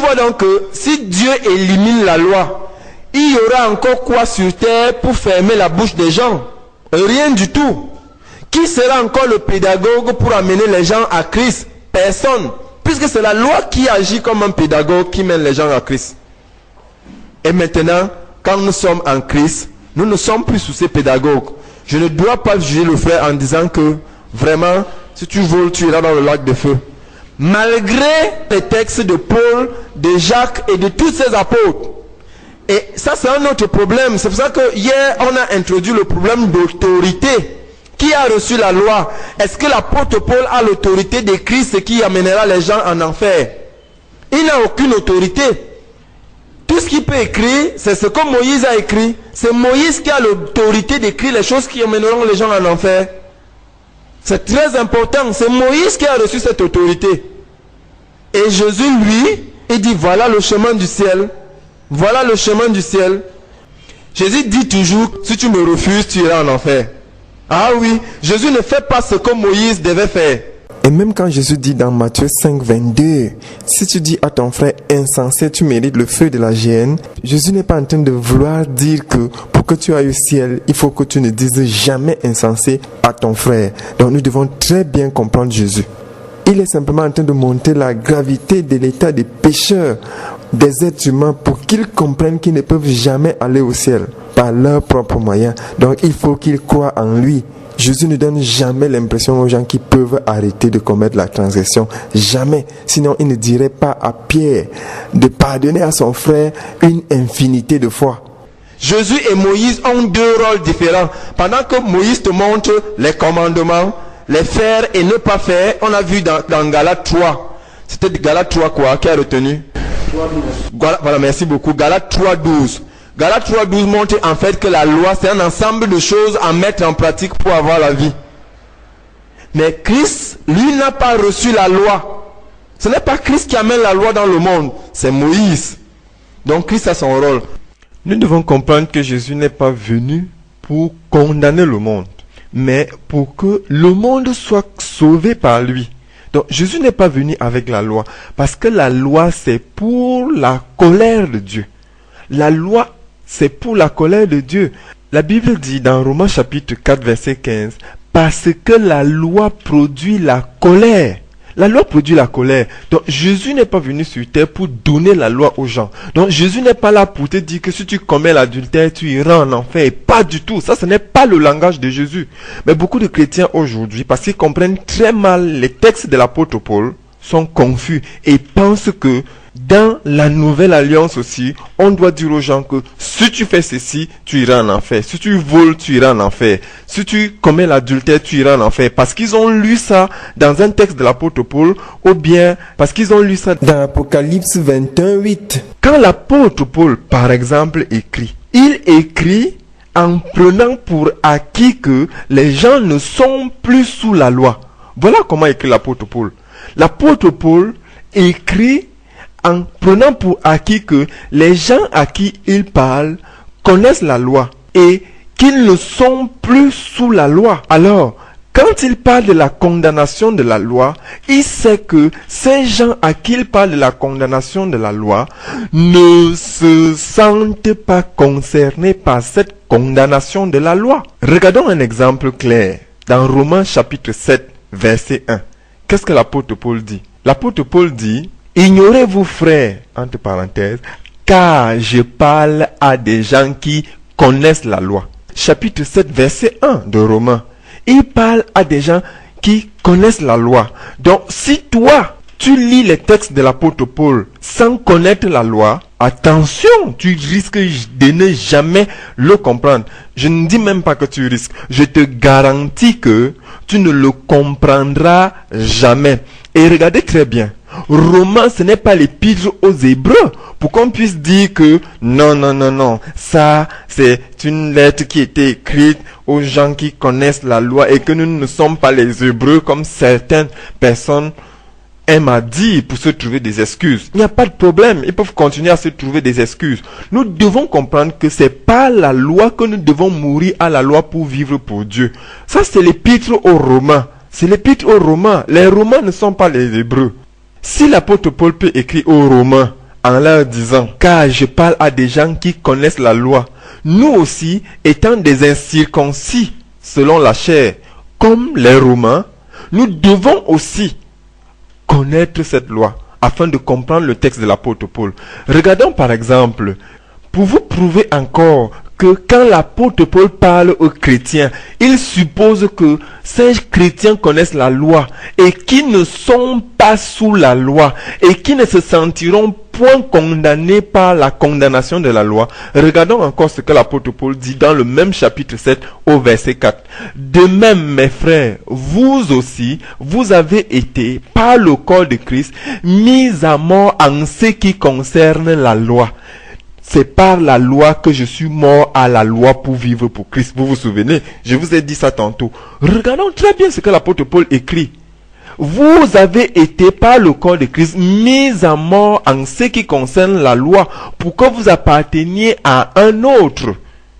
vois donc que si Dieu élimine la loi, il y aura encore quoi sur terre pour fermer la bouche des gens? Rien du tout. Qui sera encore le pédagogue pour amener les gens à Christ? Personne. Puisque c'est la loi qui agit comme un pédagogue qui mène les gens à Christ. Et maintenant, quand nous sommes en Christ, nous ne sommes plus sous ces pédagogues. Je ne dois pas juger le frère en disant que vraiment, si tu voles, tu iras dans le lac de feu. Malgré les textes de Paul, de Jacques et de tous ces apôtres. Et ça, c'est un autre problème. C'est pour ça que hier, on a introduit le problème d'autorité. Qui a reçu la loi? Est-ce que l'apôtre Paul a l'autorité d'écrire ce qui amènera les gens en enfer? Il n'a aucune autorité. Tout ce qu'il peut écrire, c'est ce que Moïse a écrit. C'est Moïse qui a l'autorité d'écrire les choses qui amèneront les gens en enfer. C'est très important. C'est Moïse qui a reçu cette autorité. Et Jésus, lui, il dit, voilà le chemin du ciel. Voilà le chemin du ciel. Jésus dit toujours, si tu me refuses, tu iras en enfer. Ah oui, Jésus ne fait pas ce que Moïse devait faire. Et même quand Jésus dit dans Matthieu 5, 22, si tu dis à ton frère insensé, tu mérites le feu de la géhenne, Jésus n'est pas en train de vouloir dire que pour que tu ailles au ciel, il faut que tu ne dises jamais insensé à ton frère. Donc nous devons très bien comprendre Jésus. Il est simplement en train de montrer la gravité de l'état des pécheurs, des êtres humains, pour qu'ils comprennent qu'ils ne peuvent jamais aller au ciel par leurs propres moyens. Donc il faut qu'ils croient en lui. Jésus ne donne jamais l'impression aux gens qui peuvent arrêter de commettre la transgression. Jamais. Sinon, il ne dirait pas à Pierre de pardonner à son frère une infinité de fois. Jésus et Moïse ont deux rôles différents. Pendant que Moïse te montre les commandements, les faire et ne pas faire, on a vu dans Galates 3. C'était Galates 3 quoi? Qui a retenu? 3:12. Voilà, merci beaucoup. Galates 3:12. Galates 3:12 montre en fait que la loi, c'est un ensemble de choses à mettre en pratique pour avoir la vie. Mais Christ, lui, n'a pas reçu la loi. Ce n'est pas Christ qui amène la loi dans le monde, c'est Moïse. Donc Christ a son rôle. Nous devons comprendre que Jésus n'est pas venu pour condamner le monde, mais pour que le monde soit sauvé par lui. Donc Jésus n'est pas venu avec la loi, parce que la loi c'est pour la colère de Dieu. La loi c'est pour la colère de Dieu. La Bible dit dans Romains chapitre 4 verset 15, parce que la loi produit la colère. La loi produit la colère. Donc Jésus n'est pas venu sur terre pour donner la loi aux gens. Donc Jésus n'est pas là pour te dire que si tu commets l'adultère, tu iras en enfer. Pas du tout. Ça, ce n'est pas le langage de Jésus. Mais beaucoup de chrétiens aujourd'hui, parce qu'ils comprennent très mal les textes de l'apôtre Paul, sont confus et pensent que dans la nouvelle alliance aussi, on doit dire aux gens que si tu fais ceci, tu iras en enfer. Si tu voles, tu iras en enfer. Si tu commets l'adultère, tu iras en enfer. Parce qu'ils ont lu ça dans un texte de l'apôtre Paul, ou bien parce qu'ils ont lu ça dans Apocalypse 21, 8. Quand l'apôtre Paul, par exemple, écrit, il écrit en prenant pour acquis que les gens ne sont plus sous la loi. Voilà comment écrit l'apôtre Paul. L'apôtre Paul écrit en prenant pour acquis que les gens à qui il parle connaissent la loi et qu'ils ne sont plus sous la loi. Alors, quand il parle de la condamnation de la loi, il sait que ces gens à qui il parle de la condamnation de la loi ne se sentent pas concernés par cette condamnation de la loi. Regardons un exemple clair dans Romains chapitre 7, verset 1. Qu'est-ce que l'apôtre Paul dit? L'apôtre Paul dit, « Ignorez-vous, frères, entre parenthèses, car je parle à des gens qui connaissent la loi. » Chapitre 7, verset 1 de Romains. Il parle à des gens qui connaissent la loi. Donc, si toi, tu lis les textes de l'apôtre Paul sans connaître la loi, attention, tu risques de ne jamais le comprendre. Je ne dis même pas que tu risques. Je te garantis que tu ne le comprendras jamais. Et regardez très bien. Romains, ce n'est pas l'épître aux Hébreux pour qu'on puisse dire que non, ça c'est une lettre qui a été écrite aux gens qui connaissent la loi et que nous ne sommes pas les Hébreux comme certaines personnes aiment à dire pour se trouver des excuses. Il n'y a pas de problème, ils peuvent continuer à se trouver des excuses. Nous devons comprendre que c'est pas la loi que nous devons mourir à la loi pour vivre pour Dieu. Ça c'est l'épître aux Romains. C'est l'épître aux Romains. Les Romains ne sont pas les Hébreux. Si l'apôtre Paul peut écrire aux Romains en leur disant, car je parle à des gens qui connaissent la loi. Nous aussi, étant des incirconcis selon la chair, comme les Romains, nous devons aussi connaître cette loi afin de comprendre le texte de l'apôtre Paul. Regardons par exemple, pour vous prouver encore que quand l'apôtre Paul parle aux chrétiens, il suppose que ces chrétiens connaissent la loi et qui ne sont pas sous la loi et qui ne se sentiront point condamnés par la condamnation de la loi. Regardons encore ce que l'apôtre Paul dit dans le même chapitre 7 au verset 4. De même, mes frères, vous aussi, vous avez été, par le corps de Christ, mis à mort en ce qui concerne la loi. C'est par la loi que je suis mort à la loi pour vivre pour Christ. Vous vous souvenez? Je vous ai dit ça tantôt. Regardons très bien ce que l'apôtre Paul écrit. Vous avez été par le corps de Christ mis à mort en ce qui concerne la loi pour que vous apparteniez à un autre.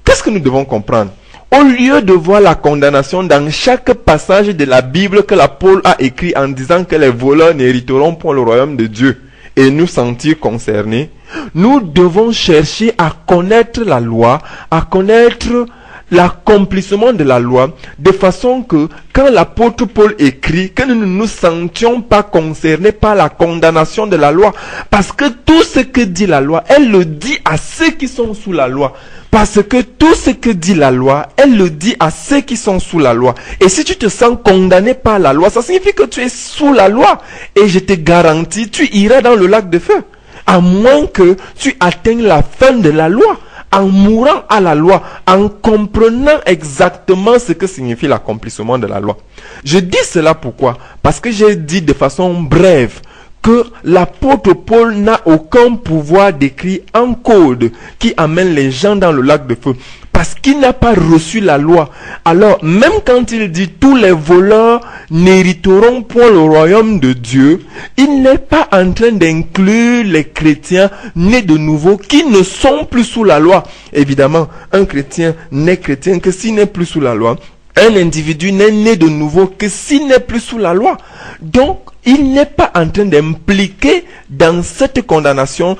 Qu'est-ce que nous devons comprendre? Au lieu de voir la condamnation dans chaque passage de la Bible que l'apôtre a écrit en disant que les voleurs n'hériteront point le royaume de Dieu et nous sentir concernés, nous devons chercher à connaître la loi, à connaître l'accomplissement de la loi, de façon que quand l'apôtre Paul écrit, que nous ne nous sentions pas concernés par la condamnation de la loi, parce que tout ce que dit la loi, elle le dit à ceux qui sont sous la loi. Parce que tout ce que dit la loi, elle le dit à ceux qui sont sous la loi. Et si tu te sens condamné par la loi, ça signifie que tu es sous la loi. Et je te garantis, tu iras dans le lac de feu. À moins que tu atteignes la fin de la loi. En mourant à la loi, en comprenant exactement ce que signifie l'accomplissement de la loi. Je dis cela pourquoi? Parce que j'ai dit de façon brève que l'apôtre Paul n'a aucun pouvoir d'écrire un code qui amène les gens dans le lac de feu. Parce qu'il n'a pas reçu la loi. Alors, même quand il dit tous les voleurs n'hériteront point le royaume de Dieu, il n'est pas en train d'inclure les chrétiens nés de nouveau qui ne sont plus sous la loi. Évidemment, un chrétien n'est chrétien que s'il n'est plus sous la loi. Un individu n'est né de nouveau que s'il n'est plus sous la loi. Donc, il n'est pas en train d'impliquer dans cette condamnation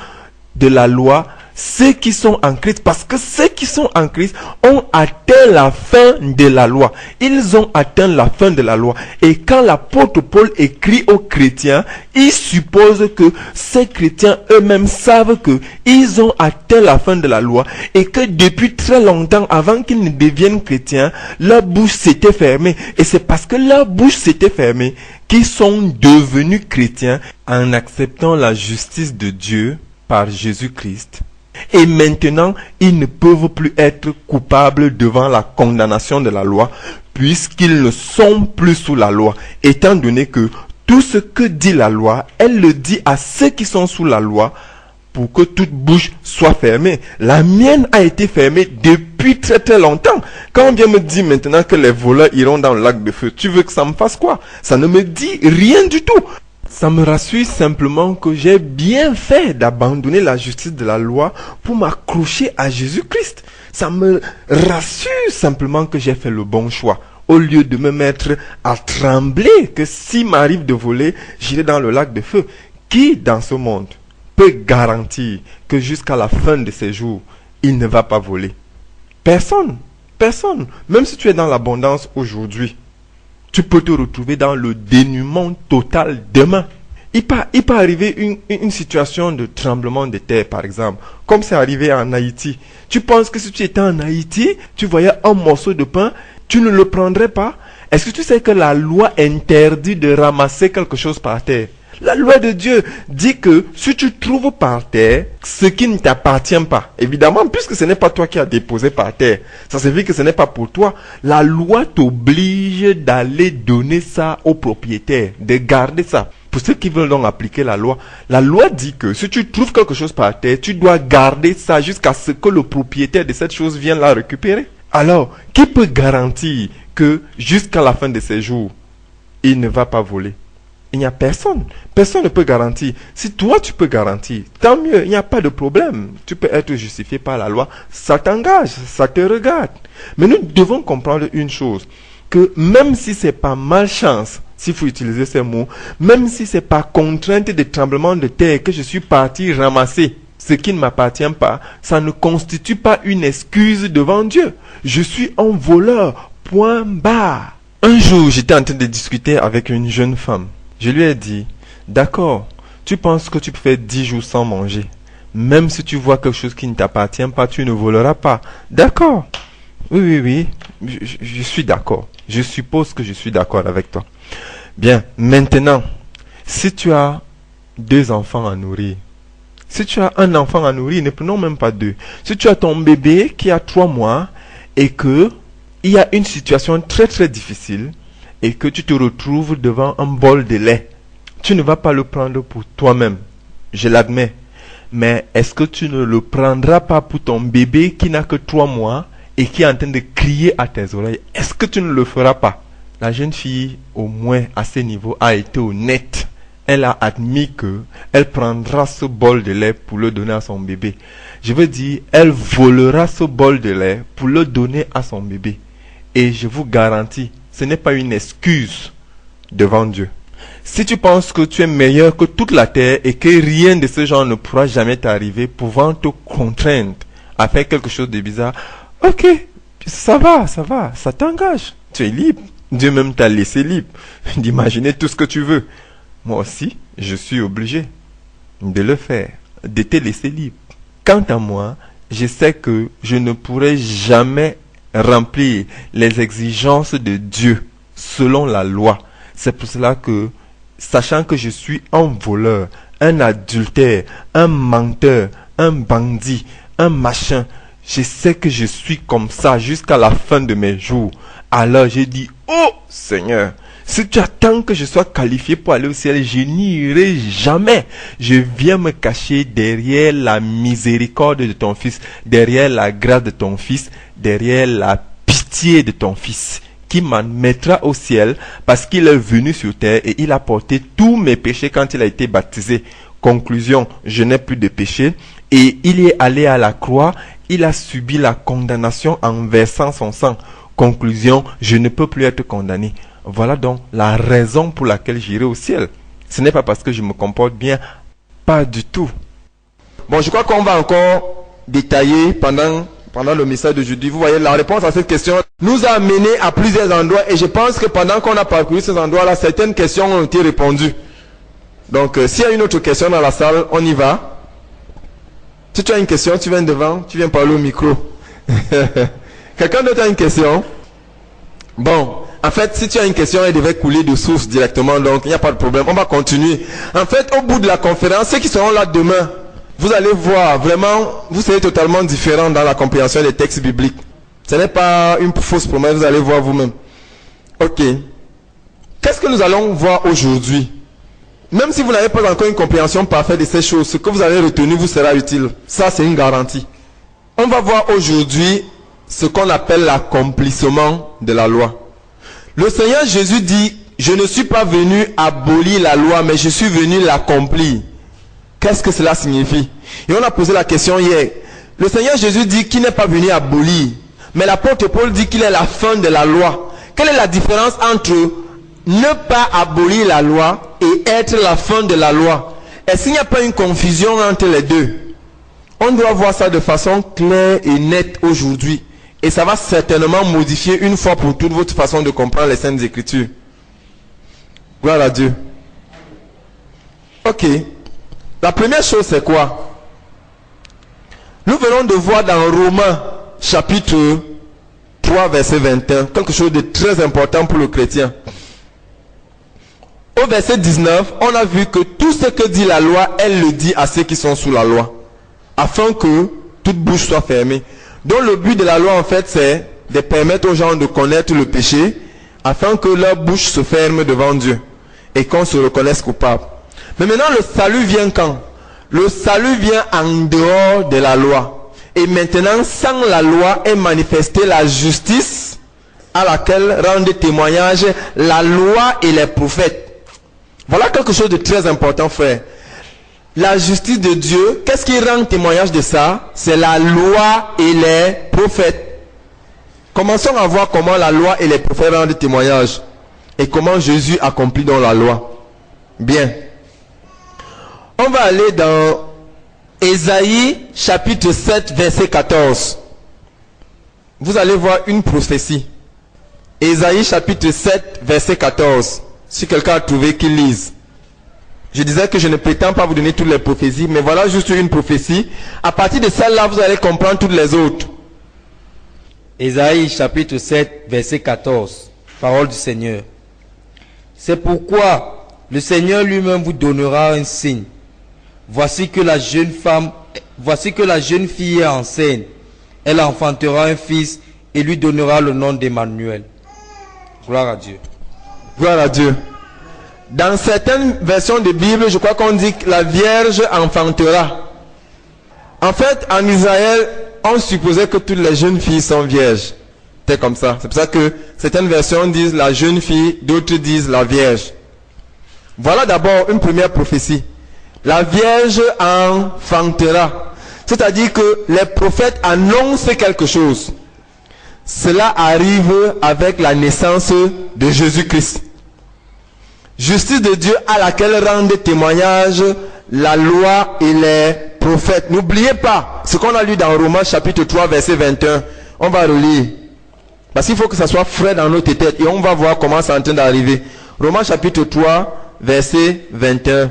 de la loi ceux qui sont en Christ, parce que ceux qui sont en Christ ont atteint la fin de la loi. Ils ont atteint la fin de la loi. Et quand l'apôtre Paul écrit aux chrétiens, il suppose que ces chrétiens eux-mêmes savent que ils ont atteint la fin de la loi et que depuis très longtemps, avant qu'ils ne deviennent chrétiens, leur bouche s'était fermée. Et c'est parce que leur bouche s'était fermée qu'ils sont devenus chrétiens en acceptant la justice de Dieu par Jésus-Christ. Et maintenant, ils ne peuvent plus être coupables devant la condamnation de la loi, puisqu'ils ne sont plus sous la loi, étant donné que tout ce que dit la loi, elle le dit à ceux qui sont sous la loi, pour que toute bouche soit fermée. La mienne a été fermée depuis très très longtemps. Quand on vient me dire maintenant que les voleurs iront dans le lac de feu, tu veux que ça me fasse quoi? Ça ne me dit rien du tout. Ça me rassure simplement que j'ai bien fait d'abandonner la justice de la loi pour m'accrocher à Jésus-Christ. Ça me rassure simplement que j'ai fait le bon choix. Au lieu de me mettre à trembler que s'il m'arrive de voler, j'irai dans le lac de feu. Qui dans ce monde peut garantir que jusqu'à la fin de ses jours, il ne va pas voler? Personne. Personne. Même si tu es dans l'abondance aujourd'hui, tu peux te retrouver dans le dénuement total demain. Il peut arriver une situation de tremblement de terre, par exemple, comme c'est arrivé en Haïti. Tu penses que si tu étais en Haïti, tu voyais un morceau de pain, tu ne le prendrais pas? Est-ce que tu sais que la loi interdit de ramasser quelque chose par terre? La loi de Dieu dit que si tu trouves par terre ce qui ne t'appartient pas, évidemment, puisque ce n'est pas toi qui as déposé par terre, ça signifie que ce n'est pas pour toi. La loi t'oblige d'aller donner ça au propriétaire, de garder ça. Pour ceux qui veulent donc appliquer la loi dit que si tu trouves quelque chose par terre, tu dois garder ça jusqu'à ce que le propriétaire de cette chose vienne la récupérer. Alors, qui peut garantir que jusqu'à la fin de ses jours, il ne va pas voler? Il n'y a personne. Personne ne peut garantir. Si toi tu peux garantir, tant mieux, il n'y a pas de problème. Tu peux être justifié par la loi. Ça t'engage, ça te regarde. Mais nous devons comprendre une chose, que même si c'est par malchance, s'il faut utiliser ces mots, même si c'est par contrainte de tremblement de terre que je suis parti ramasser ce qui ne m'appartient pas, ça ne constitue pas une excuse devant Dieu. Je suis un voleur, point barre. Un jour, j'étais en train de discuter avec une jeune femme. Je lui ai dit, d'accord, tu penses que tu peux faire 10 jours sans manger. Même si tu vois quelque chose qui ne t'appartient pas, tu ne voleras pas. D'accord. Oui. Je suis d'accord. Je suppose que je suis d'accord avec toi. Bien, maintenant, si tu as 2 enfants à nourrir, si tu as un enfant à nourrir, ne prenons même pas 2. Si tu as ton bébé qui a 3 mois et que il y a une situation très très difficile et que tu te retrouves devant un bol de lait, tu ne vas pas le prendre pour toi-même. Je l'admets. Mais est-ce que tu ne le prendras pas pour ton bébé qui n'a que 3 mois et qui est en train de crier à tes oreilles? Est-ce que tu ne le feras pas? La jeune fille, au moins à ce niveau, a été honnête. Elle a admis que elle prendra ce bol de lait pour le donner à son bébé. Je veux dire, elle volera ce bol de lait pour le donner à son bébé. Et je vous garantis, ce n'est pas une excuse devant Dieu. Si tu penses que tu es meilleur que toute la terre et que rien de ce genre ne pourra jamais t'arriver, pouvant te contraindre à faire quelque chose de bizarre, ok, ça va, ça t'engage. Tu es libre. Dieu même t'a laissé libre d'imaginer tout ce que tu veux. Moi aussi, je suis obligé de le faire, de te laisser libre. Quant à moi, je sais que je ne pourrai jamais remplir les exigences de Dieu selon la loi. C'est pour cela que, sachant que je suis un voleur, un adultère, un menteur, un bandit, un machin, je sais que je suis comme ça jusqu'à la fin de mes jours. Alors j'ai dit, oh Seigneur, si tu attends que je sois qualifié pour aller au ciel, je n'irai jamais. Je viens me cacher derrière la miséricorde de ton Fils, derrière la grâce de ton Fils, derrière la pitié de ton Fils, qui m'admettra au ciel parce qu'il est venu sur terre et il a porté tous mes péchés quand il a été baptisé. Conclusion, je n'ai plus de péché et il est allé à la croix, il a subi la condamnation en versant son sang. Conclusion, je ne peux plus être condamné. Voilà donc la raison pour laquelle j'irai au ciel. Ce n'est pas parce que je me comporte bien, pas du tout. Bon, je crois qu'on va encore détailler pendant le message d'aujourd'hui. Vous voyez, la réponse à cette question nous a amené à plusieurs endroits et je pense que pendant qu'on a parcouru ces endroits-là, certaines questions ont été répondues. Donc, s'il y a une autre question dans la salle, on y va. Si tu as une question, tu viens devant, tu viens parler au micro. Quelqu'un d'autre a une question? Bon, en fait, si tu as une question, elle devait couler de source directement, donc il n'y a pas de problème. On va continuer. En fait, au bout de la conférence, ceux qui seront là demain, vous allez voir, vraiment, vous serez totalement différents dans la compréhension des textes bibliques. Ce n'est pas une fausse promesse, vous allez voir vous-même. Ok. Qu'est-ce que nous allons voir aujourd'hui? Même si vous n'avez pas encore une compréhension parfaite de ces choses, ce que vous avez retenu vous sera utile. Ça, c'est une garantie. On va voir aujourd'hui ce qu'on appelle l'accomplissement de la loi. Le Seigneur Jésus dit, je ne suis pas venu abolir la loi, mais je suis venu l'accomplir. Qu'est-ce que cela signifie? Et on a posé la question hier. Le Seigneur Jésus dit qu'il n'est pas venu abolir, mais l'apôtre Paul dit qu'il est la fin de la loi. Quelle est la différence entre ne pas abolir la loi et être la fin de la loi? Est-ce qu'il n'y a pas une confusion entre les deux? On doit voir ça de façon claire et nette aujourd'hui. Et ça va certainement modifier une fois pour toutes votre façon de comprendre les Saintes Écritures. Gloire à Dieu. Ok. La première chose, c'est quoi? Nous venons de voir dans Romains, chapitre 3, verset 21, quelque chose de très important pour le chrétien. Au verset 19, on a vu que tout ce que dit la loi, elle le dit à ceux qui sont sous la loi, afin que toute bouche soit fermée. Donc le but de la loi, en fait, c'est de permettre aux gens de connaître le péché, afin que leur bouche se ferme devant Dieu, et qu'on se reconnaisse coupable. Mais maintenant, le salut vient quand? Le salut vient en dehors de la loi. Et maintenant, sans la loi, est manifestée la justice à laquelle rendent témoignage la loi et les prophètes. Voilà quelque chose de très important, frère. La justice de Dieu, qu'est-ce qui rend témoignage de ça? C'est la loi et les prophètes. Commençons à voir comment la loi et les prophètes rendent témoignage. et comment Jésus accomplit dans la loi. Bien. On va aller dans Ésaïe chapitre 7 verset 14. Vous allez voir une prophétie. Ésaïe chapitre 7 verset 14. Si quelqu'un a trouvé, qu'il lise. Je disais que je ne prétends pas vous donner toutes les prophéties, mais voilà juste une prophétie. À partir de celle-là, vous allez comprendre toutes les autres. Ésaïe chapitre 7 verset 14. Parole du Seigneur. C'est pourquoi le Seigneur lui-même vous donnera un signe. Voici que la jeune fille est enceinte. Elle enfantera un fils et lui donnera le nom d'Emmanuel. Gloire à Dieu. Gloire à Dieu. Dans certaines versions de Bible, je crois qu'on dit que la Vierge enfantera. En fait, en Israël, on supposait que toutes les jeunes filles sont vierges. C'est comme ça. C'est pour ça que certaines versions disent la jeune fille, d'autres disent la Vierge. Voilà d'abord une première prophétie. La Vierge enfantera. C'est-à-dire que les prophètes annoncent quelque chose. Cela arrive avec la naissance de Jésus-Christ. Justice de Dieu à laquelle rendent témoignage la loi et les prophètes. N'oubliez pas ce qu'on a lu dans Romains chapitre 3 verset 21. On va relire. Parce qu'il faut que ça soit frais dans notre tête et on va voir comment c'est en train d'arriver. Romains chapitre 3 verset 21.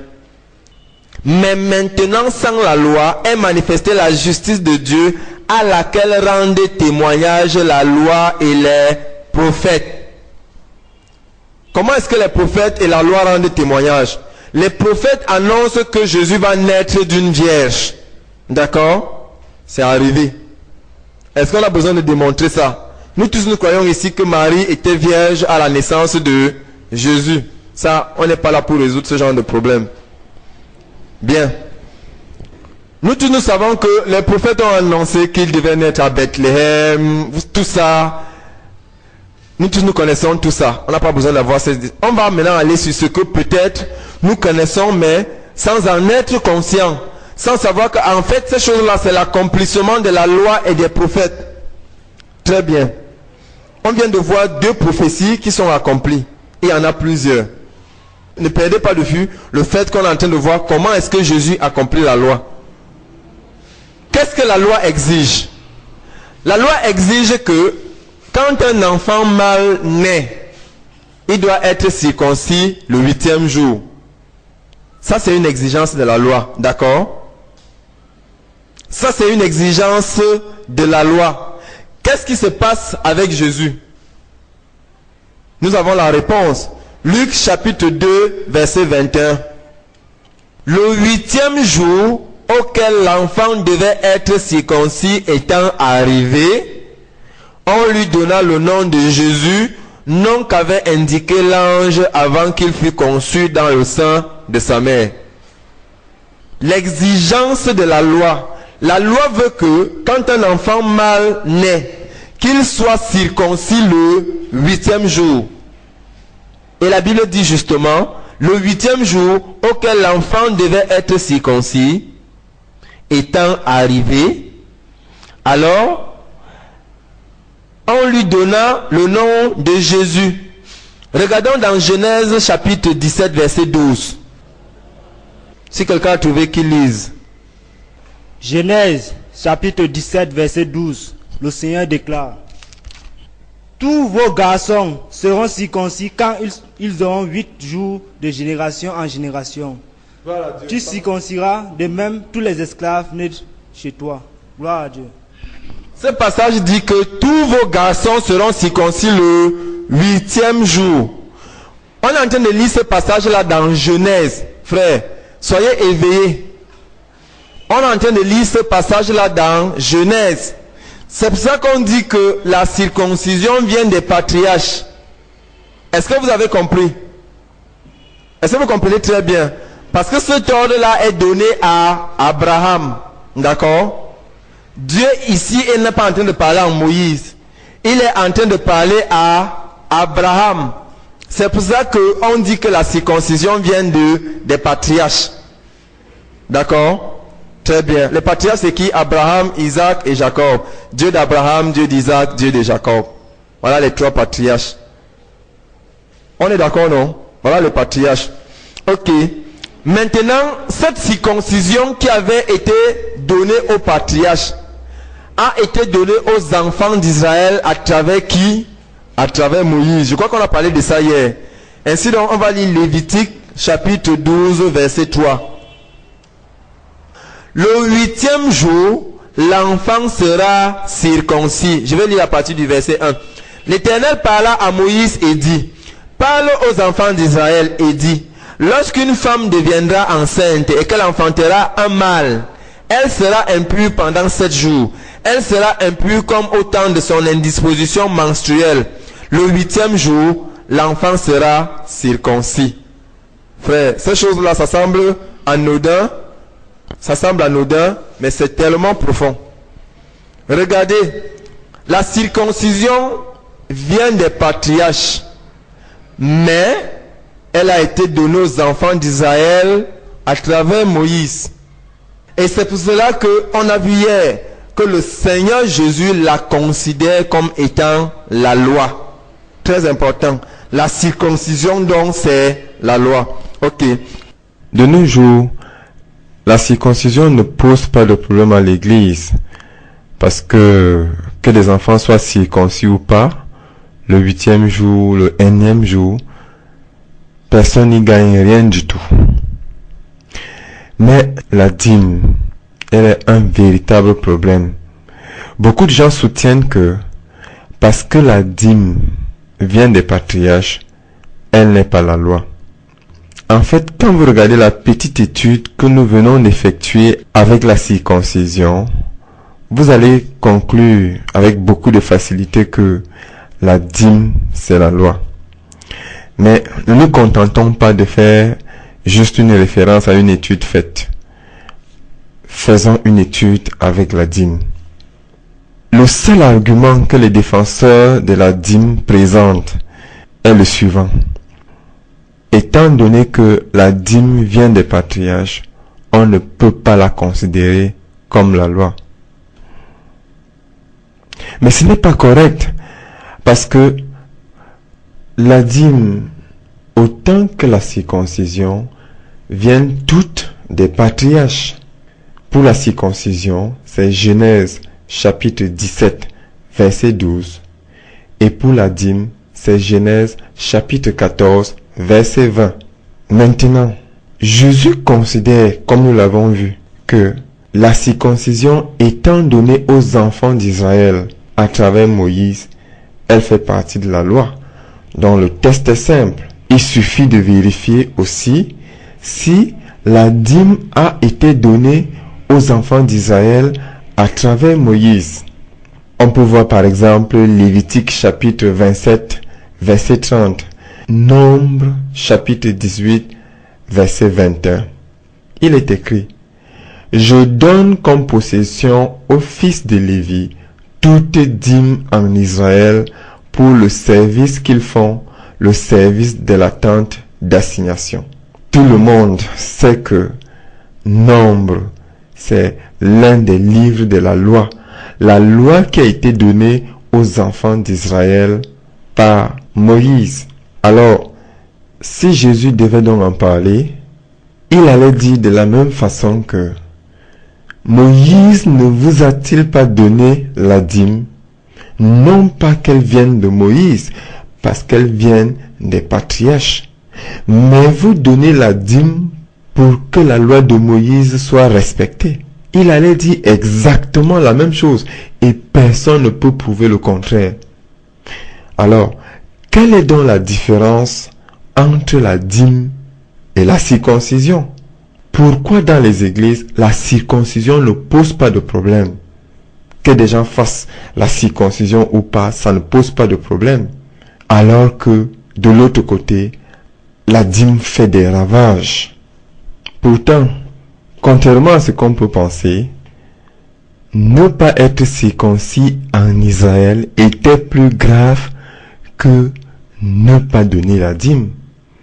Mais maintenant, sans la loi, est manifestée la justice de Dieu à laquelle rendent témoignage la loi et les prophètes. Comment est-ce que les prophètes et la loi rendent témoignage? Les prophètes annoncent que Jésus va naître d'une vierge. D'accord? C'est arrivé. Est-ce qu'on a besoin de démontrer ça? Nous tous nous croyons ici que Marie était vierge à la naissance de Jésus. Ça, on n'est pas là pour résoudre ce genre de problème. Bien. Nous tous nous savons que les prophètes ont annoncé qu'il devait naître à Bethléem, tout ça. Nous tous nous connaissons tout ça. On n'a pas besoin d'avoir ces... On va maintenant aller sur ce que peut-être nous connaissons, mais sans en être conscient. Sans savoir qu'en fait, ces choses-là, c'est l'accomplissement de la loi et des prophètes. Très bien. On vient de voir 2 prophéties qui sont accomplies. Il y en a plusieurs. Ne perdez pas de vue le fait qu'on est en train de voir comment est-ce que Jésus accomplit la loi. Qu'est-ce que la loi exige? La loi exige que quand un enfant mâle naît, il doit être circoncis le 8e jour. Ça, c'est une exigence de la loi. D'accord? Ça, c'est une exigence de la loi. Qu'est-ce qui se passe avec Jésus? Nous avons la réponse. Luc chapitre 2, verset 21. Le 8e jour auquel l'enfant devait être circoncis étant arrivé, on lui donna le nom de Jésus, nom qu'avait indiqué l'ange avant qu'il fût conçu dans le sein de sa mère. L'exigence de la loi. La loi veut que quand un enfant mâle naît, qu'il soit circoncis le 8e jour. Et la Bible dit justement, le 8e jour auquel l'enfant devait être circoncis, étant arrivé, alors on lui donna le nom de Jésus. Regardons dans Genèse chapitre 17 verset 12. Si quelqu'un a trouvé, qu'il lise. Genèse chapitre 17 verset 12. Le Seigneur déclare: tous vos garçons seront circoncis quand ils auront 8 jours de génération en génération. Voilà, tu circonciras de même tous les esclaves nés chez toi. Gloire à Dieu. Ce passage dit que tous vos garçons seront circoncis le 8e jour. On est en train de lire ce passage-là dans Genèse. Frère, soyez éveillés. On est en train de lire ce passage-là dans Genèse. C'est pour ça qu'on dit que la circoncision vient des patriarches. Est-ce que vous avez compris? Est-ce que vous comprenez très bien? Parce que cet ordre-là est donné à Abraham. D'accord? Dieu ici, il n'est pas en train de parler à Moïse. Il est en train de parler à Abraham. C'est pour ça qu'on dit que la circoncision vient des patriarches. D'accord? Très bien. Les patriarches, c'est qui? Abraham, Isaac et Jacob. Dieu d'Abraham, Dieu d'Isaac, Dieu de Jacob. Voilà les 3 patriarches. On est d'accord, non? Voilà le patriarche. Ok. Maintenant, cette circoncision qui avait été donnée au patriarche a été donnée aux enfants d'Israël à travers qui? À travers Moïse. Je crois qu'on a parlé de ça hier. Ainsi donc, on va lire Lévitique chapitre 12 verset 3. Le 8e jour, l'enfant sera circoncis. Je vais lire à partir du verset 1. L'Éternel parla à Moïse et dit, parle aux enfants d'Israël et dit, lorsqu'une femme deviendra enceinte et qu'elle enfantera un mâle, elle sera impure pendant 7 jours. Elle sera impure comme au temps de son indisposition menstruelle. Le 8e jour, l'enfant sera circoncis. Frère, ces choses-là, ça semble anodin, mais c'est tellement profond. Regardez, la circoncision vient des patriarches, mais elle a été donnée aux enfants d'Israël à travers Moïse. Et c'est pour cela qu'on a vu hier que le Seigneur Jésus la considère comme étant la loi. Très important. La circoncision donc c'est la loi. Ok. De nos jours, la circoncision ne pose pas de problème à l'église. Parce que les enfants soient circoncis ou pas, le 8e jour, le 1e jour, personne n'y gagne rien du tout. Mais la dîme, elle est un véritable problème. Beaucoup de gens soutiennent que parce que la dîme vient des patriarches, elle n'est pas la loi. En fait, quand vous regardez la petite étude que nous venons d'effectuer avec la circoncision, vous allez conclure avec beaucoup de facilité que la dîme, c'est la loi. Mais ne nous contentons pas de faire juste une référence à une étude faite. Faisons une étude avec la dîme. Le seul argument que les défenseurs de la dîme présentent est le suivant. Étant donné que la dîme vient des patriarches, on ne peut pas la considérer comme la loi. Mais ce n'est pas correct, parce que la dîme, autant que la circoncision, viennent toutes des patriarches. Pour la circoncision, c'est Genèse chapitre 17, verset 12. Et pour la dîme, c'est Genèse chapitre 14, verset 20. Maintenant, Jésus considère, comme nous l'avons vu, que la circoncision étant donnée aux enfants d'Israël à travers Moïse, elle fait partie de la loi. Donc le test est simple. Il suffit de vérifier aussi si la dîme a été donnée aux enfants d'Israël à travers Moïse. On peut voir par exemple Lévitique chapitre 27, verset 30. Nombre chapitre 18, verset 21. Il est écrit, « Je donne comme possession aux fils de Lévi toute dîme en Israël pour le service qu'ils font, le service de la tente d'assignation. » Tout le monde sait que Nombre, c'est l'un des livres de la loi qui a été donnée aux enfants d'Israël par Moïse. Alors, si Jésus devait donc en parler, il allait dire de la même façon que Moïse ne vous a-t-il pas donné la dîme? Non pas qu'elle vienne de Moïse, parce qu'elle vient des patriarches. Mais vous donnez la dîme pour que la loi de Moïse soit respectée. Il allait dire exactement la même chose et personne ne peut prouver le contraire. Alors, quelle est donc la différence entre la dîme et la circoncision? Pourquoi dans les églises, la circoncision ne pose pas de problème? Que des gens fassent la circoncision ou pas, ça ne pose pas de problème. Alors que, de l'autre côté, la dîme fait des ravages. Pourtant, contrairement à ce qu'on peut penser, ne pas être circoncis en Israël était plus grave que ne pas donner la dîme.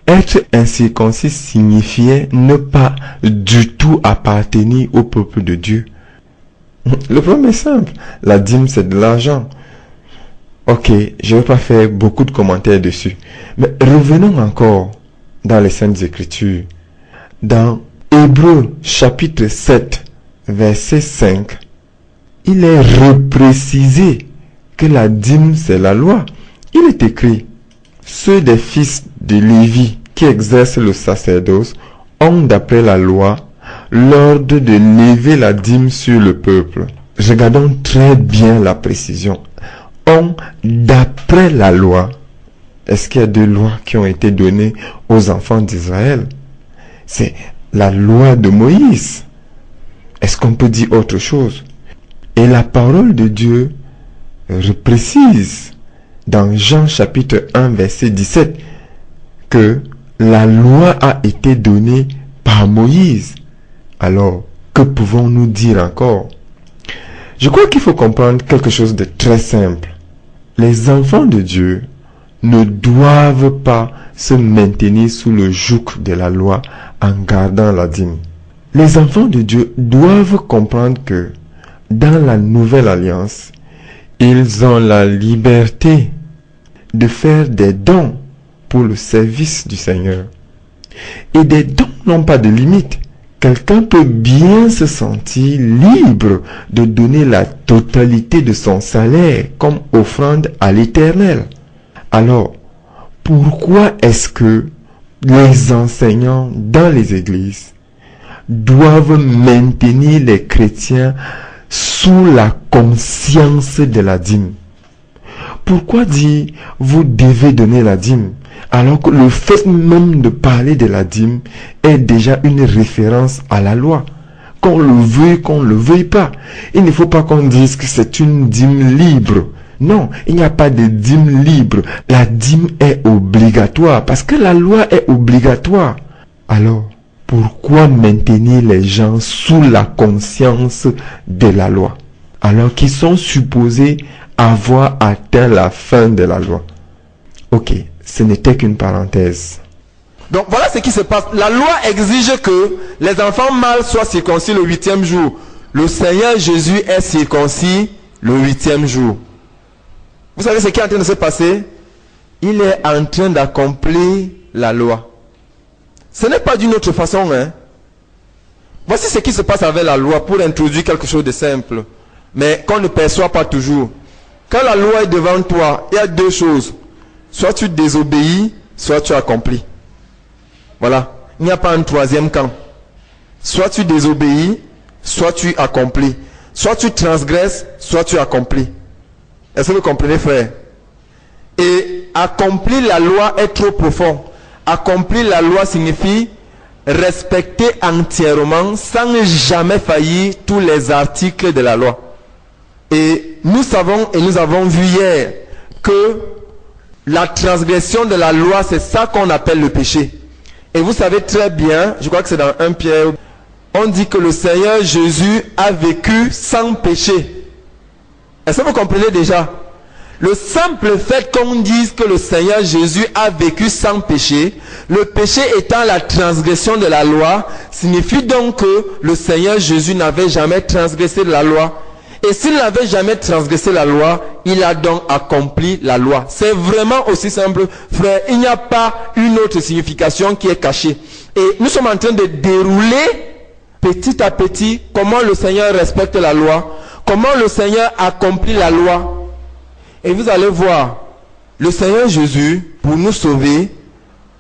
Être incirconcis signifiait ne pas du tout appartenir au peuple de Dieu. Le problème est simple. La dîme, c'est de l'argent. Ok, je ne vais pas faire beaucoup de commentaires dessus. Mais revenons encore dans les Saintes Écritures. Dans Hébreux chapitre 7, verset 5, il est reprécisé que la dîme c'est la loi. Il est écrit, ceux des fils de Lévi qui exercent le sacerdoce ont d'après la loi l'ordre de lever la dîme sur le peuple. Regardons très bien la précision. Ont d'après la loi. Est-ce qu'il y a deux lois qui ont été données aux enfants d'Israël? C'est la loi de Moïse. Est-ce qu'on peut dire autre chose? Et la parole de Dieu précise dans Jean chapitre 1 verset 17 que la loi a été donnée par Moïse. Alors, que pouvons-nous dire encore? Je crois qu'il faut comprendre quelque chose de très simple. Les enfants de Dieu ne doivent pas se maintenir sous le joug de la loi en gardant la dîme. Les enfants de Dieu doivent comprendre que dans la nouvelle alliance, ils ont la liberté de faire des dons pour le service du Seigneur. Et des dons n'ont pas de limite. Quelqu'un peut bien se sentir libre de donner la totalité de son salaire comme offrande à l'Éternel. Alors, pourquoi est-ce que les enseignants dans les églises doivent maintenir les chrétiens sous la conscience de la dîme? Pourquoi dire vous devez donner la dîme alors que le fait même de parler de la dîme est déjà une référence à la loi? Qu'on le veuille, qu'on ne le veuille pas. Il ne faut pas qu'on dise que c'est une dîme libre. Non, il n'y a pas de dîme libre. La dîme est obligatoire parce que la loi est obligatoire. Alors, pourquoi maintenir les gens sous la conscience de la loi alors qu'ils sont supposés avoir atteint la fin de la loi? Ok, ce n'était qu'une parenthèse. Donc voilà ce qui se passe. La loi exige que les enfants mâles soient circoncis le 8e jour. Le Seigneur Jésus est circoncis le 8e jour. Vous savez ce qui est en train de se passer? Il est en train d'accomplir la loi. Ce n'est pas d'une autre façon, hein. Voici ce qui se passe avec la loi pour introduire quelque chose de simple, mais qu'on ne perçoit pas toujours. Quand la loi est devant toi, il y a deux choses. Soit tu désobéis, soit tu accomplis. Voilà. Il n'y a pas un troisième camp. Soit tu désobéis, soit tu accomplis. Soit tu transgresses, soit tu accomplis. Est-ce que vous comprenez, frère? Et accomplir la loi est trop profond. Accomplir la loi signifie respecter entièrement, sans jamais faillir, tous les articles de la loi. Et nous savons et nous avons vu hier que la transgression de la loi, c'est ça qu'on appelle le péché. Et vous savez très bien, je crois que c'est dans 1 Pierre, on dit que le Seigneur Jésus a vécu sans péché. Est-ce que vous comprenez déjà? Le simple fait qu'on dise que le Seigneur Jésus a vécu sans péché, le péché étant la transgression de la loi, signifie donc que le Seigneur Jésus n'avait jamais transgressé la loi. Et s'il n'avait jamais transgressé la loi, il a donc accompli la loi. C'est vraiment aussi simple, frère. Il n'y a pas une autre signification qui est cachée. Et nous sommes en train de dérouler petit à petit comment le Seigneur respecte la loi, comment le Seigneur accomplit la loi. Et vous allez voir, le Seigneur Jésus, pour nous sauver,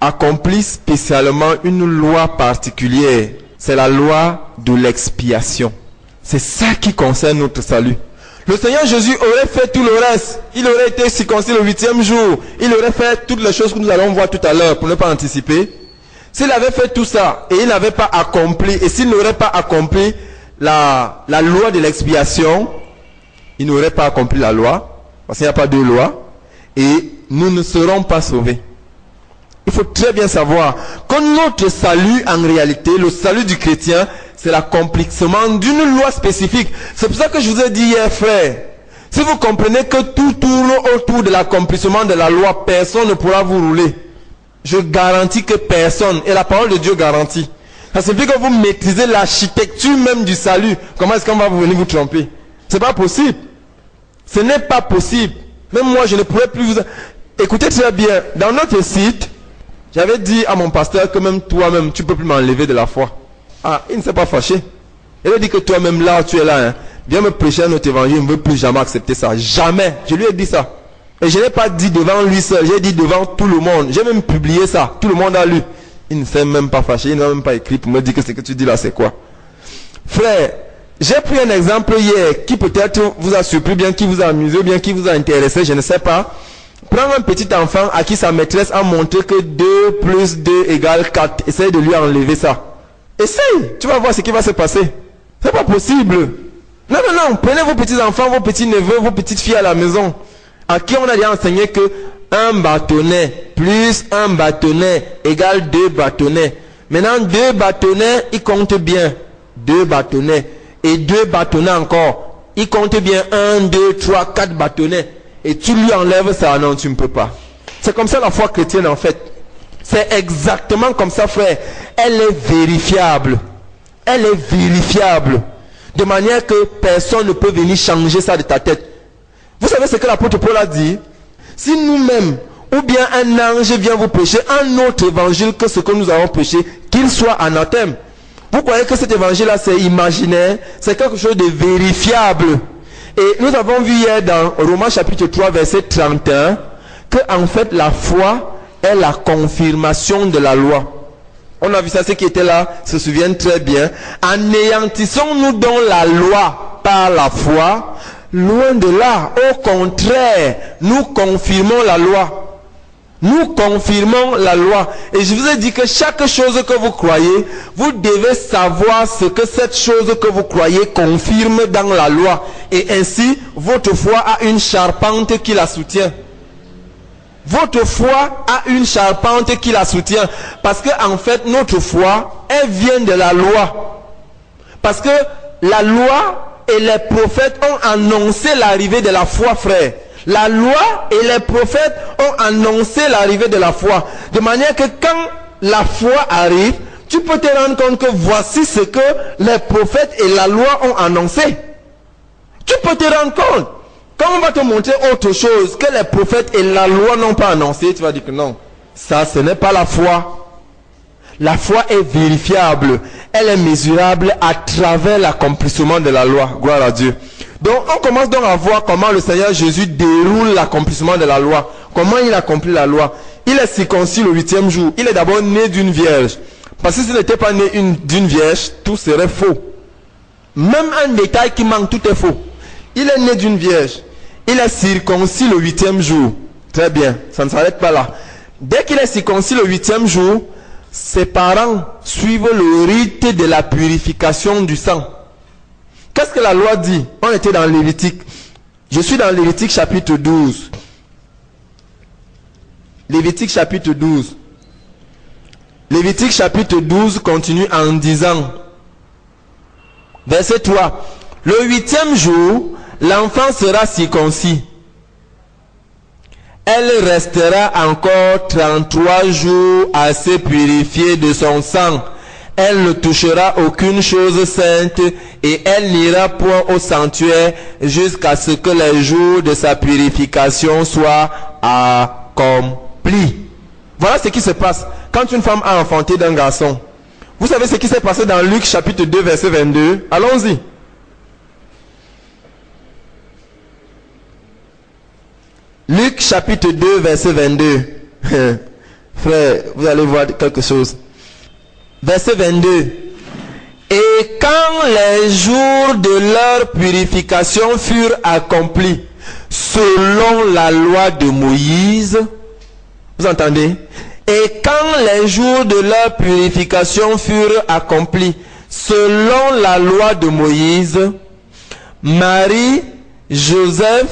accomplit spécialement une loi particulière. C'est la loi de l'expiation. C'est ça qui concerne notre salut. Le Seigneur Jésus aurait fait tout le reste. Il aurait été circoncis le 8e jour. Il aurait fait toutes les choses que nous allons voir tout à l'heure pour ne pas anticiper. S'il avait fait tout ça et il n'avait pas accompli, et s'il n'aurait pas accompli la loi de l'expiation, il n'aurait pas accompli la loi, parce qu'il n'y a pas de loi, et nous ne serons pas sauvés. Il faut très bien savoir que notre salut, en réalité, le salut du chrétien, c'est l'accomplissement d'une loi spécifique. C'est pour ça que je vous ai dit hier, frère, si vous comprenez que tout tourne autour de l'accomplissement de la loi, personne ne pourra vous rouler. Je garantis que personne, et la parole de Dieu garantit. Ça signifie que vous maîtrisez l'architecture même du salut. Comment est-ce qu'on va venir vous tromper? C'est pas possible. Ce n'est pas possible. Même moi, je ne pourrais plus vous... Écoutez très bien, dans notre site, j'avais dit à mon pasteur que même toi-même, tu ne peux plus m'enlever de la foi. Ah, il ne s'est pas fâché. Il a dit que toi-même là, tu es là, hein. Viens me prêcher un autre évangile, je ne veux plus jamais accepter ça. Jamais. Je lui ai dit ça. Et je n'ai pas dit devant lui seul, j'ai dit devant tout le monde. J'ai même publié ça. Tout le monde a lu. Il ne s'est même pas fâché, il n'a même pas écrit pour me dire que ce que tu dis là, c'est quoi. Frère, j'ai pris un exemple hier qui peut-être vous a surpris, bien qui vous a amusé, ou bien qui vous a intéressé, je ne sais pas. Prends un petit enfant à qui sa maîtresse a montré que 2 plus 2 égale 4. Essaye de lui enlever ça. Essaye, tu vas voir ce qui va se passer. C'est pas possible. Non, non, non, prenez vos petits enfants, vos petits neveux, vos petites filles à la maison, à qui on a déjà enseigné que un bâtonnet plus un bâtonnet égale 2 bâtonnets. Maintenant, 2 bâtonnets, ils comptent bien. 2 bâtonnets. Et 2 bâtonnets encore. Ils comptent bien 1, 2, 3, 4 bâtonnets. Et tu lui enlèves ça, non, tu ne peux pas. C'est comme ça la foi chrétienne en fait. C'est exactement comme ça, frère. Elle est vérifiable. Elle est vérifiable. De manière que personne ne peut venir changer ça de ta tête. Vous savez ce que l'apôtre Paul a dit? Si nous-mêmes, ou bien un ange vient vous prêcher un autre évangile que ce que nous avons prêché, qu'il soit anathème. Vous croyez que cet évangile-là c'est imaginaire? C'est quelque chose de vérifiable. Et nous avons vu hier dans Romains chapitre 3 verset 31 que en fait la foi est la confirmation de la loi. On a vu ça, ceux qui étaient là se souviennent très bien. Anéantissons-nous donc la loi par la foi? Loin de là. Au contraire, nous confirmons la loi. Nous confirmons la loi. Et je vous ai dit que chaque chose que vous croyez, vous devez savoir ce que cette chose que vous croyez confirme dans la loi. Et ainsi, votre foi a une charpente qui la soutient. Votre foi a une charpente qui la soutient. Parce que en fait, notre foi, elle vient de la loi. Parce que la loi et les prophètes ont annoncé l'arrivée de la foi, frère. La loi et les prophètes ont annoncé l'arrivée de la foi. De manière que quand la foi arrive, tu peux te rendre compte que voici ce que les prophètes et la loi ont annoncé. Tu peux te rendre compte. Quand on va te montrer autre chose que les prophètes et la loi n'ont pas annoncé, tu vas dire que non. Ça, ce n'est pas la foi. La foi est vérifiable. Elle est mesurable à travers l'accomplissement de la loi. Gloire à Dieu. Donc, on commence donc à voir comment le Seigneur Jésus déroule l'accomplissement de la loi. Comment il accomplit la loi. Il est circoncis le 8e jour. Il est d'abord né d'une vierge. Parce que s'il n'était pas né d'une vierge, tout serait faux. Même un détail qui manque, tout est faux. Il est né d'une vierge. Il est circoncis le 8e jour. Très bien, ça ne s'arrête pas là. Dès qu'il est circoncis le 8e jour, ses parents suivent le rite de la purification du sang. Qu'est-ce que la loi dit? On était dans Lévitique. Je suis dans Lévitique chapitre 12. Lévitique chapitre 12. Lévitique chapitre 12 continue en disant, verset 3, le 8e jour, l'enfant sera circoncis. Elle restera encore 33 jours à se purifier de son sang. Elle ne touchera aucune chose sainte et elle n'ira point au sanctuaire jusqu'à ce que les jours de sa purification soient accomplis. Voilà ce qui se passe quand une femme a enfanté d'un garçon. Vous savez ce qui s'est passé dans Luc chapitre 2 verset 22? Allons-y. Luc chapitre 2 verset 22. Frère, vous allez voir quelque chose. Verset 22. Et quand les jours de leur purification furent accomplis, selon la loi de Moïse, vous entendez? Et quand les jours de leur purification furent accomplis, selon la loi de Moïse, Marie, Joseph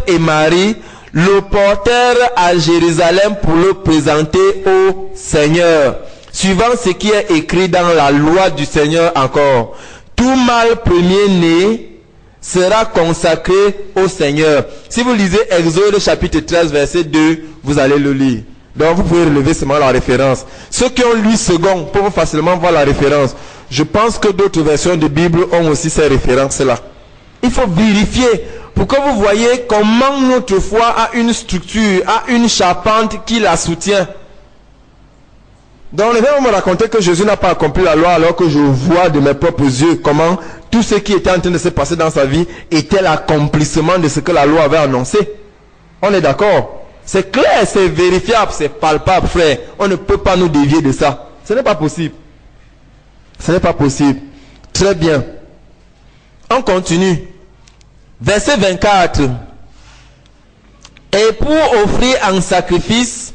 et Marie le portèrent à Jérusalem pour le présenter au Seigneur. Suivant ce qui est écrit dans la loi du Seigneur encore. Tout mâle premier-né sera consacré au Seigneur. Si vous lisez Exode chapitre 13 verset 2, vous allez le lire. Donc vous pouvez relever seulement la référence. Ceux qui ont lu second peuvent facilement voir la référence. Je pense que d'autres versions de Bible ont aussi ces références-là. Il faut vérifier pour que vous voyez comment notre foi a une structure, a une charpente qui la soutient. Donc, les gens me raconter que Jésus n'a pas accompli la loi alors que je vois de mes propres yeux comment tout ce qui était en train de se passer dans sa vie était l'accomplissement de ce que la loi avait annoncé. On est d'accord? C'est clair, c'est vérifiable, c'est palpable, frère. On ne peut pas nous dévier de ça. Ce n'est pas possible. Ce n'est pas possible. Très bien. On continue. Verset 24. Et pour offrir en sacrifice,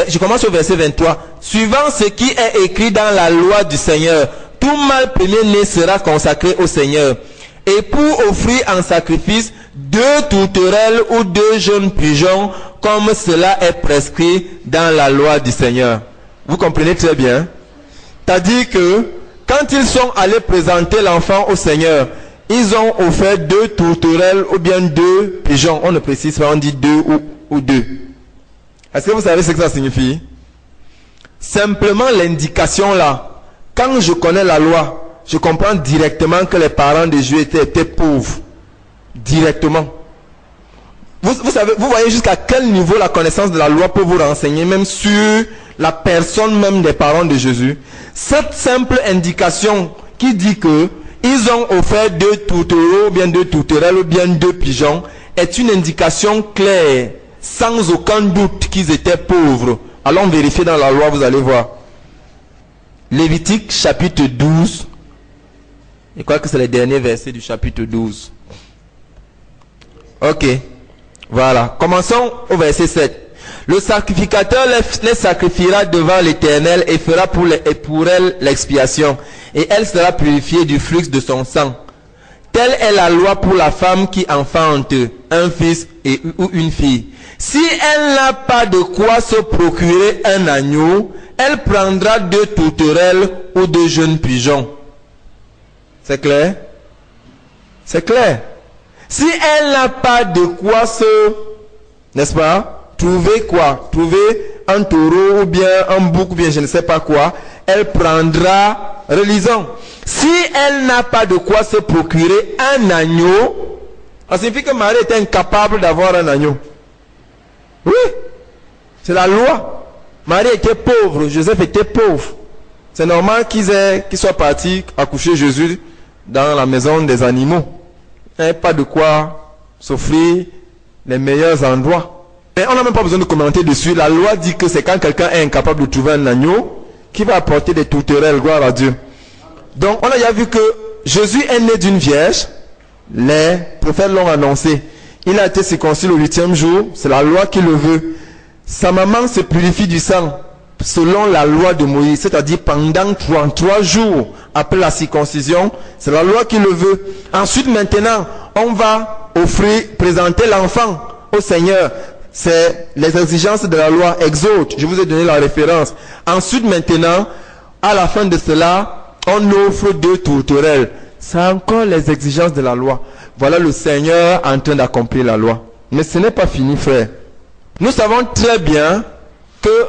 je commence au verset 23. Suivant ce qui est écrit dans la loi du Seigneur, tout mâle premier-né sera consacré au Seigneur. Et pour offrir en sacrifice 2 tourterelles ou 2 jeunes pigeons, comme cela est prescrit dans la loi du Seigneur. Vous comprenez très bien. C'est-à-dire que quand ils sont allés présenter l'enfant au Seigneur, ils ont offert 2 tourterelles ou bien 2 pigeons. On ne précise pas, on dit 2 ou 2. Est-ce que vous savez ce que ça signifie? Simplement l'indication là. Quand je connais la loi, je comprends directement que les parents de Jésus étaient pauvres. Directement. Vous savez, vous voyez jusqu'à quel niveau la connaissance de la loi peut vous renseigner, même sur la personne même des parents de Jésus. Cette simple indication qui dit que ils ont offert 2 tourtereaux, ou bien 2 tourterelles, ou bien 2 pigeons, est une indication claire, sans aucun doute qu'ils étaient pauvres. Allons vérifier dans la loi, vous allez voir. Lévitique chapitre 12. Je crois que c'est le dernier verset du chapitre 12. Ok. Voilà. Commençons au verset 7. Le sacrificateur les sacrifiera devant l'Éternel et fera pour elle l'expiation. Et elle sera purifiée du flux de son sang. Telle est la loi pour la femme qui enfante un fils ou une fille. Si elle n'a pas de quoi se procurer un agneau, elle prendra 2 tourterelles ou 2 jeunes pigeons. C'est clair? C'est clair. Si elle n'a pas de quoi n'est-ce pas, trouver quoi? Trouver un taureau ou bien un bouc ou bien je ne sais pas quoi, elle prendra, relisons. Si elle n'a pas de quoi se procurer un agneau, ça signifie que Marie était incapable d'avoir un agneau. Oui, c'est la loi. Marie était pauvre, Joseph était pauvre. C'est normal qu'ils soient partis accoucher Jésus dans la maison des animaux. Il n'y avait pas de quoi s'offrir les meilleurs endroits. Mais on n'a même pas besoin de commenter dessus. La loi dit que c'est quand quelqu'un est incapable de trouver un agneau qui va apporter des tourterelles, gloire à Dieu. Donc on a déjà vu que Jésus est né d'une vierge. Les prophètes l'ont annoncé. Il a été circoncis le 8e jour. C'est la loi qui le veut. Sa maman se purifie du sang selon la loi de Moïse, c'est-à-dire pendant 33 jours après la circoncision. C'est la loi qui le veut. Ensuite, maintenant, on va présenter l'enfant au Seigneur. C'est les exigences de la loi. Exode, je vous ai donné la référence. Ensuite, maintenant, à la fin de cela, on offre 2 tourterelles. C'est encore les exigences de la loi. Voilà le Seigneur en train d'accomplir la loi. Mais ce n'est pas fini, frère. Nous savons très bien que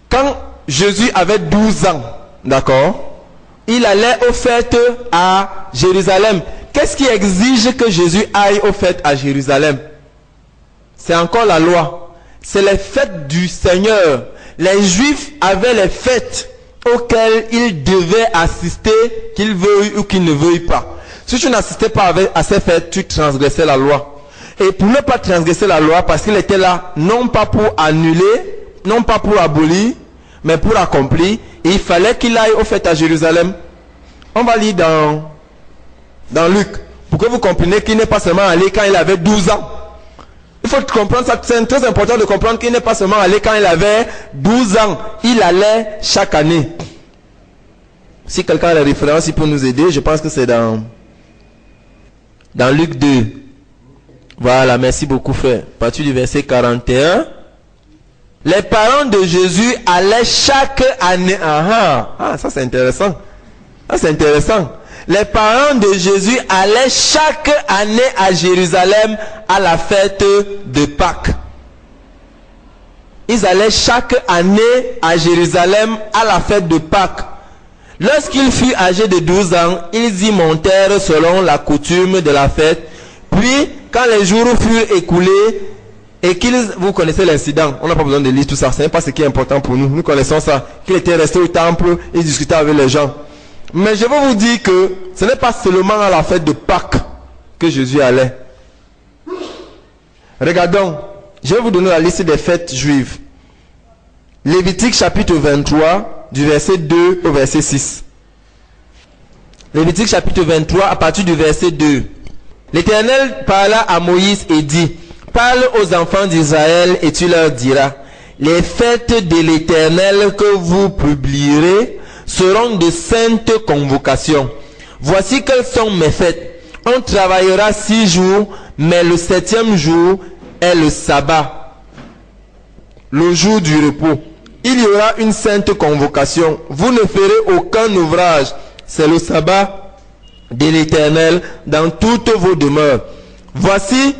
quand Jésus avait 12 ans, d'accord, il allait aux fêtes à Jérusalem. Qu'est-ce qui exige que Jésus aille aux fêtes à Jérusalem? C'est encore la loi. C'est les fêtes du Seigneur. Les Juifs avaient les fêtes auxquelles ils devaient assister, qu'ils veuillent ou qu'ils ne veuillent pas. Si tu n'assistais pas à ces fêtes, tu transgressais la loi. Et pour ne pas transgresser la loi, parce qu'il était là, non pas pour annuler, non pas pour abolir, mais pour accomplir, il fallait qu'il aille aux fêtes à Jérusalem. On va lire dans Luc, pour que vous compreniez qu'il n'est pas seulement allé quand il avait 12 ans. Il faut comprendre ça, c'est très important de comprendre qu'il n'est pas seulement allé quand il avait 12 ans. Il allait chaque année. Si quelqu'un a la référence, il peut nous aider. Je pense que c'est dans Luc 2. Voilà, merci beaucoup frère. À partir du verset 41. Les parents de Jésus allaient chaque année. Ça c'est intéressant. Ça c'est intéressant. Les parents de Jésus allaient chaque année à Jérusalem à la fête de Pâques. Ils allaient chaque année à Jérusalem à la fête de Pâques. Lorsqu'il fut âgé de 12 ans, ils y montèrent selon la coutume de la fête. Puis, quand les jours furent écoulés, et vous connaissez l'incident, on n'a pas besoin de lire tout ça, ce n'est pas ce qui est important pour nous. Nous connaissons ça, qu'il était resté au temple, il discutait avec les gens. Mais je veux vous dire que ce n'est pas seulement à la fête de Pâques que Jésus allait. Regardons, je vais vous donner la liste des fêtes juives. Lévitique chapitre 23, du verset 2 au verset 6. Lévitique chapitre 23, à partir du verset 2. L'Éternel parla à Moïse et dit, parle aux enfants d'Israël et tu leur diras, les fêtes de l'Éternel que vous publierez seront de saintes convocations. Voici quelles sont mes fêtes. On travaillera 6 jours, mais le 7e jour est le sabbat, le jour du repos. Il y aura une sainte convocation. Vous ne ferez aucun ouvrage. C'est le sabbat de l'Éternel dans toutes vos demeures. Voici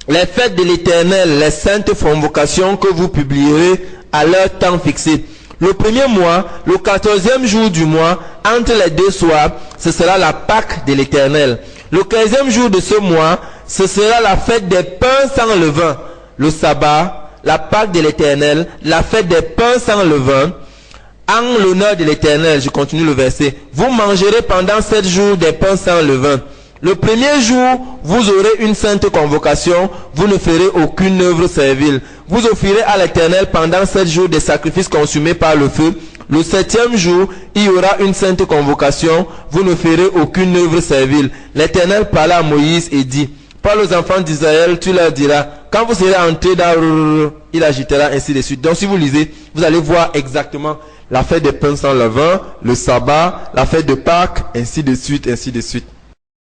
les fêtes de l'Éternel, les saintes convocations que vous publierez à leur temps fixé. Le premier mois, le 14e jour du mois, entre les 2 soirs, ce sera la Pâque de l'Éternel. Le 15e jour de ce mois, ce sera la fête des pains sans levain, le sabbat, la Pâque de l'Éternel, la fête des pains sans levain, en l'honneur de l'Éternel. Je continue le verset. Vous mangerez pendant 7 jours des pains sans levain. Le premier jour, vous aurez une sainte convocation, vous ne ferez aucune œuvre servile. Vous offrirez à l'Éternel pendant 7 jours des sacrifices consumés par le feu. Le 7e jour, il y aura une sainte convocation, vous ne ferez aucune œuvre servile. L'Éternel parla à Moïse et dit, parle aux enfants d'Israël, tu leur diras, quand vous serez entrés dans il agitera ainsi de suite. Donc si vous lisez, vous allez voir exactement la fête des pains sans levain, le sabbat, la fête de Pâques, ainsi de suite, ainsi de suite.